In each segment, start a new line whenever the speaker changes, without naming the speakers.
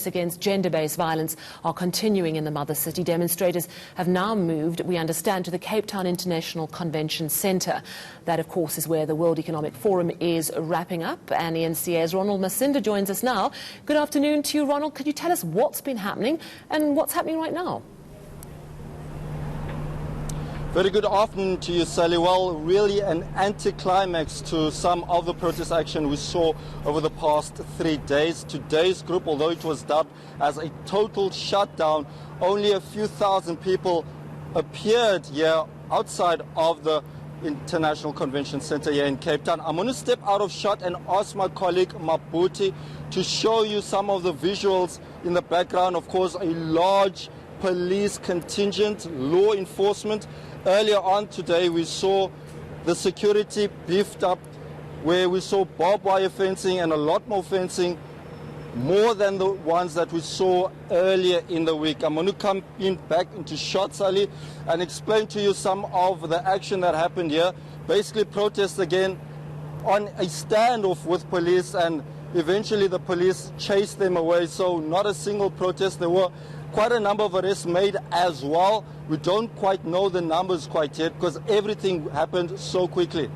Against gender-based violence are continuing in the mother city. Demonstrators have now moved, we understand, to the Cape Town International Convention Centre. That, of course, is where the World Economic Forum is wrapping up. And ENCA's Ronald Masinda joins us now. Good afternoon to you, Ronald. Could you tell us what's been happening and what's happening right now?
Very good afternoon to you, Sally. Well, really an anticlimax to some of the protest action we saw over the past 3 days. Today's group, although it was dubbed as a total shutdown, only a few thousand people appeared here outside of the International Convention Centre here in Cape Town. I'm going to step out of shot and ask my colleague Mabuti to show you some of the visuals in the background. Of course, a large police contingent, law enforcement. Earlier on today, we saw the security beefed up, where we saw barbed wire fencing and a lot more fencing, more than the ones that we saw earlier in the week. I'm going to come back into shot, Sally, and explain to you some of the action that happened here. Basically, protests again on a standoff with police, and eventually the police chased them away. So not a single protest. There were quite a number of arrests made as well. We don't quite know the numbers quite yet because everything happened so quickly.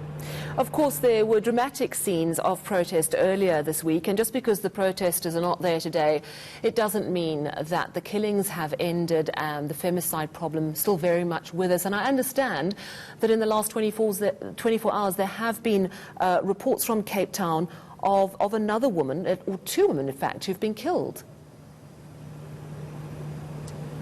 Of course, there were dramatic scenes of protest earlier this week, and just because the protesters are not there today, it doesn't mean that the killings have ended and the femicide problem still very much with us. And I understand that in the last 24 hours there have been reports from Cape Town of another woman, or two women in fact, who've been killed.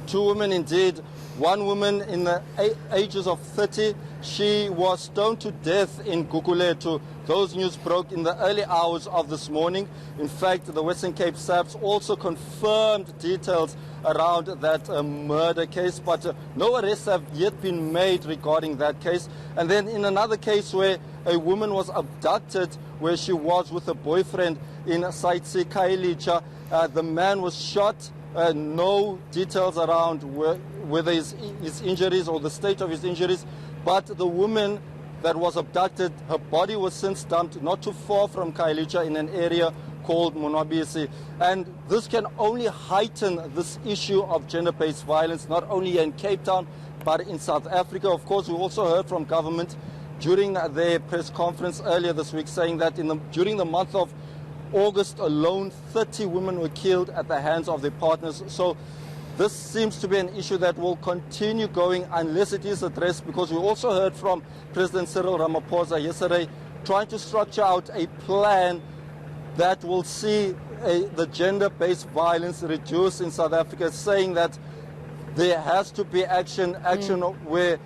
Two women indeed. One woman in the ages of 30, she was stoned to death in Gugulethu. Those news broke in the early hours of this morning. In fact, the Western Cape SAPS also confirmed details around that murder case, but no arrests have yet been made regarding that case. And then in another case where a woman was abducted, where she was with a boyfriend in Saitsi Kailicha, the man was shot. No details around whether his injuries or the state of his injuries, but the woman that was abducted, her body was since dumped not too far from Kailicha in an area called Monwabisi. And this can only heighten this issue of gender-based violence, not only in Cape Town, but in South Africa. Of course, we also heard from government during their press conference earlier this week saying that during the month of August alone, 30 women were killed at the hands of their partners. So this seems to be an issue that will continue going unless it is addressed, because we also heard from President Cyril Ramaphosa yesterday trying to structure out a plan that will see the gender-based violence reduced in South Africa, saying that there has to be action where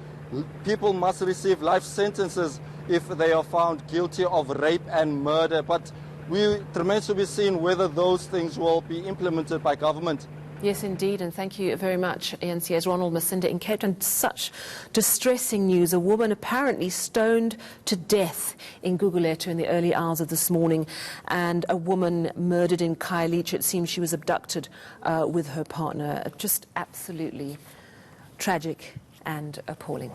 people must receive life sentences if they are found guilty of rape and murder. But it remains to be seen whether those things will be implemented by government.
Yes, indeed, and thank you very much, ENCA's Ronald Masinda in Cape Town. Such distressing news. A woman apparently stoned to death in Gugulethu in the early hours of this morning, and a woman murdered in Khayelitsha. It seems she was abducted with her partner. Just absolutely tragic and appalling.